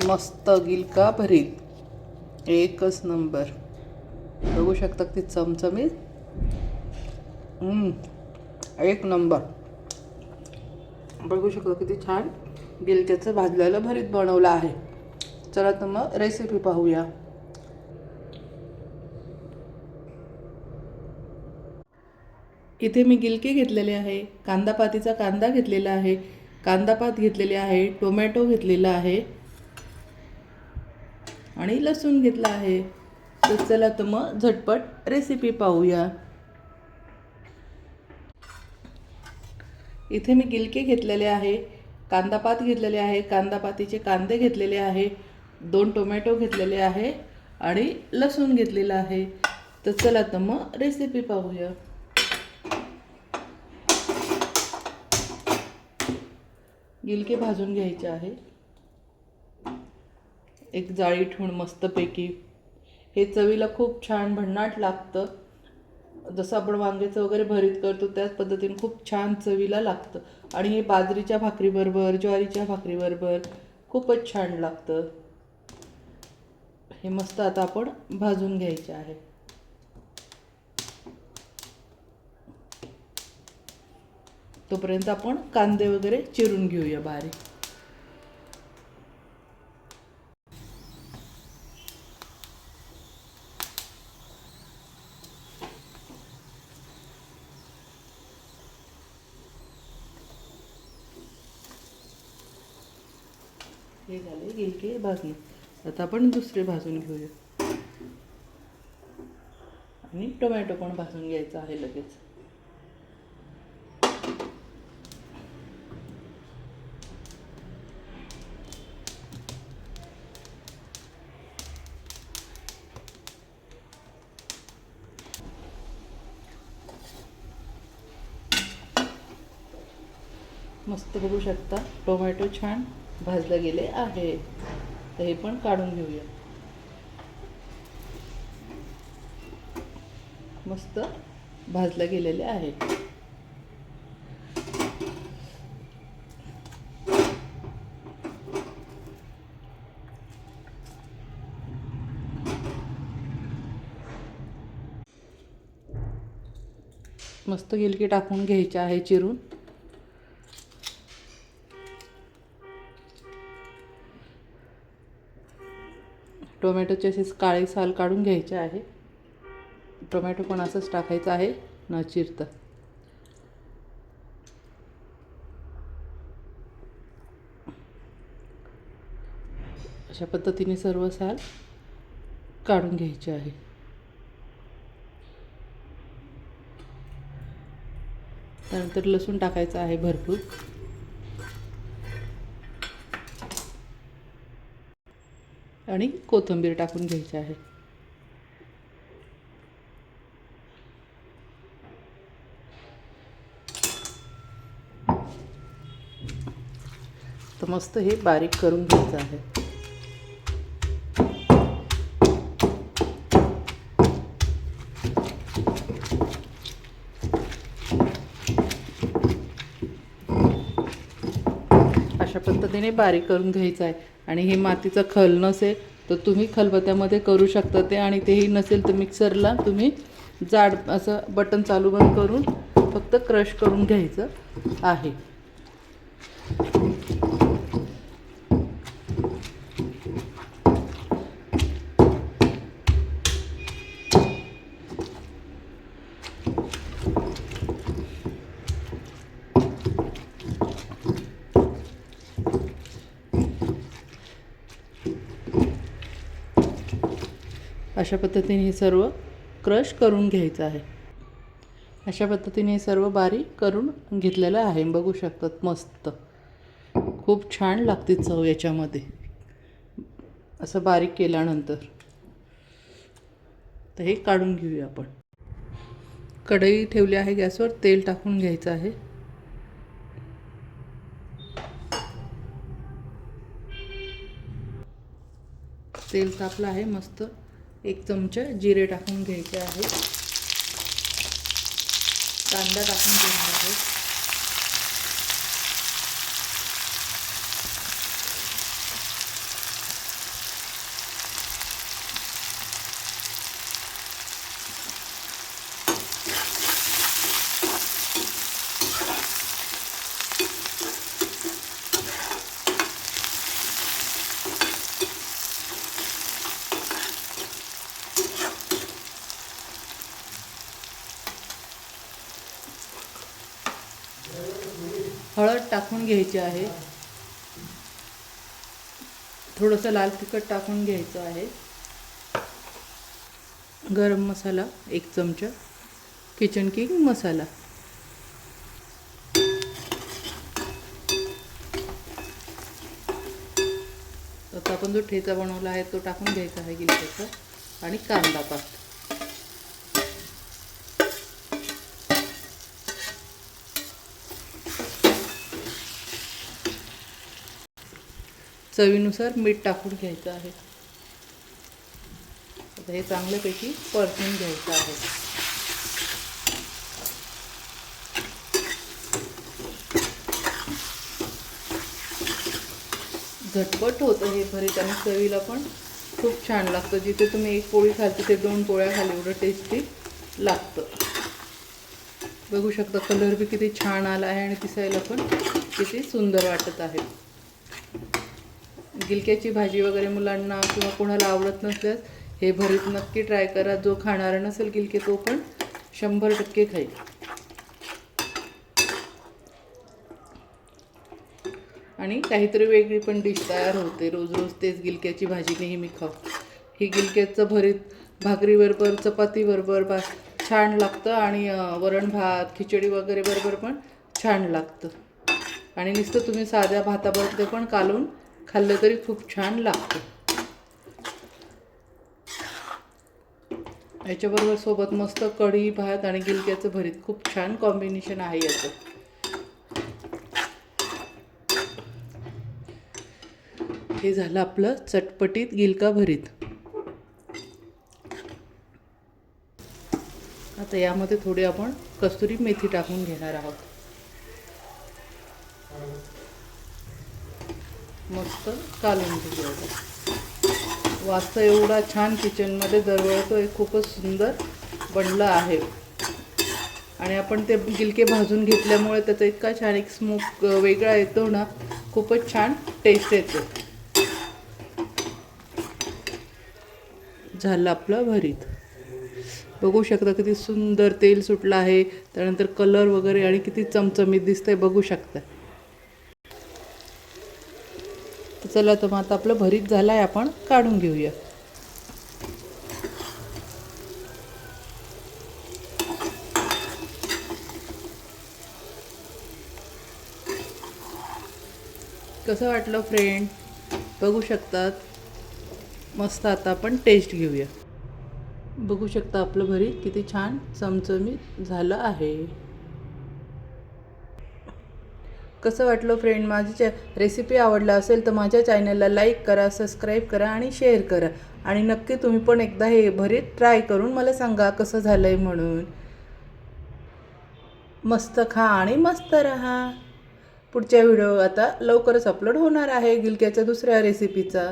मस्त गिलका भरीत एकच नंबर. बघू शकता किती चमचमीत. एक नंबर. बघू शकता किती छान गिलक्याचं भाजलेलं भरीत बनवलं आहे. चला तर मग रेसिपी पाहूया. इथे मी गिलके घेतलेले आहे, कांदापातीचा कांदा घेतलेला आहे, कांदापात घेतलेले आहे, टोमॅटो घेतलेला आहे आणि लसूण घेतला आहे. तर चला तर मग झटपट रेसिपी पाहूया. इथे मी गिलके घेतलेले आहे, कांदापात घेतलेले आहे, कांदापातीचे कांदे घेतलेले आहे, 2 टोमॅटो घेतलेले आहे आणि लसूण घेतलेला आहे. तर चला तर मग रेसिपी पाहूया. गिलके भाजून घ्यायचे आहे. एक जाळी ठेवून मस्तपैकी. हे चवीला खूप छान भन्नाट लागतं. जसं आपण वांग्याचं वगैरे भरीत करतो त्याच पद्धतीने खूप छान चवीला लागतं. आणि हे बाजरीच्या भाकरीबरोबर, ज्वारीच्या भाकरीबरोबर खूपच छान लागतं. हे मस्त आता आपण भाजून घ्यायचे आहे. तोपर्यंत आपण कांदे वगैरे चिरून घेऊया बारीक. हे झाले गिलके भाजले. आता आपण दुसरे भाजून घेऊया. आणि टोमॅटो पण भाजून घ्यायचा आहे लगेच. मस्त बघू शकता टोमॅटो छान भाजले गेले आहे. तर हे पण काढून घेऊया. मस्त भाजले गेलेले आहे. मस्त गिलकी टाकून घ्यायचे आहे चिरून. टोमॅटोचे असेच काळे साल काढून घ्यायचे आहे. टोमॅटो पण असंच टाकायचं आहे न चिरता. अशा पद्धतीने सर्व साल काढून घ्यायचे आहे. त्यानंतर लसूण टाकायचं आहे भरपूर. आणि कोथिंबीर टाकून घ्यायची आहे. तर मस्त हे बारीक करून घ्यायचं आहे. अशा पद्धतीने बारीक करून घ्यायचं आहे. आणि हे मातीचं खल नसेल तर तुम्ही खलबत्त्यामध्ये करू शकता ते. आणि तेही नसेल तर मिक्सरला तुम्ही जाड असं बटन चालू बंद करून फक्त क्रश करून घ्यायचं आहे. अशा पद्धतीने हे सर्व क्रश करून घ्यायचं आहे. अशा पद्धतीने हे सर्व बारीक करून घेतलेलं आहे. बघू शकतात मस्त खूप छान लागते चव याच्यामध्ये असं बारीक केल्यानंतर. तर हे काढून घेऊया आपण. कढई ठेवली आहे गॅसवर. तेल टाकून घ्यायचं आहे. तेल तापलं आहे मस्त. 1 चमचा जिरे टाकून घ्यायचे आहे. कांदा टाकून घ्यायचा आहे. हळद टाकून घ्यायची आहे, थोडंसं लाल तिखट टाकून घ्यायचं आहे, गरम मसाला 1 चमचा, किचन किंग मसाला, आता आपण जो ठेचा बनवला आहे तो टाकून घ्यायचा आहे गिलक्याचा, आणि कांदा पात. चवीनुसार मीठ टाकून घ्यायचं आहे. आता हे चांगल्यापैकी परतून घ्यायचं आहे. झटपट होतं हे भरीत आणि चवीला पण खूप छान लागतं. जिथे तुम्ही 1 पोळी खाल तिथे 2 पोळ्या खाल एवढं टेस्टी लागतं. बघू शकता कलर बी किती छान आला आहे आणि दिसायला पण किती सुंदर वाटत आहे. गिलक्याची भाजी वगैरे मुलांना किंवा कोणाला आवडत नसल्यास हे भरीत नक्की ट्राय करा. जो खाणारा नसेल गिलके तो पण 100% खाईल. आणि काहीतरी वेगळी पण डिश तयार होते. रोज रोज तेच गिलक्याची भाजी नेहमी खाऊ. ही गिलक्याचं भरीत भाकरीबरोबर चपातीबरोबर छान लागतं आणि वरण भात खिचडी वगैरे बरोबर पण छान लागतं. आणि नुसतं तुम्ही साध्या भाताबरोबर ते पण कालवून खाल्लं तरी खूप छान लागतं. याच्याबरोबर सोबत मस्त कढी भात आणि गिलक्याचं भरीत खूप छान कॉम्बिनेशन आहे याचं. हे झालं आपलं चटपटीत गिलका भरीत. आता यामध्ये थोडी आपण कस्तुरी मेथी टाकून घेणार आहोत. मस्त कालवून घेऊया. वास एवढा छान किचनमध्ये दरवळतोय, खूपच सुंदर बनलं आहे. आणि आपण ते गिलके भाजून घेतल्यामुळे त्याचा इतका छान एक स्मोक वेगळा येतो ना, खूपच छान टेस्ट येते. झालं आपलं भरीत. बघू शकता किती सुंदर तेल सुटलं आहे, त्यानंतर कलर वगैरे आणि किती चमचमीत दिसतंय बघू शकता. चला तर मग आता आपलं भरीत झालं आहे, आपण काढून घेऊया. कसं वाटलं फ्रेंड? बघू शकतात. मस्त. आता आपण टेस्ट घेऊया. बघू शकता आपलं भरीत किती छान चमचमीत झालं आहे. कसं वाटलं फ्रेंड? माझी रेसिपी आवडला असेल तर माझ्या चॅनलला लाईक करा, सबस्क्राईब करा आणि शेअर करा. आणि नक्की तुम्ही पण एकदा हे भरीत ट्राय करून मला सांगा कसं झालं आहे म्हणून. मस्त खा आणि मस्त रहा. पुढच्या व्हिडिओ आता लवकरच अपलोड होणार आहे गिलक्याच्या दुसऱ्या रेसिपीचा.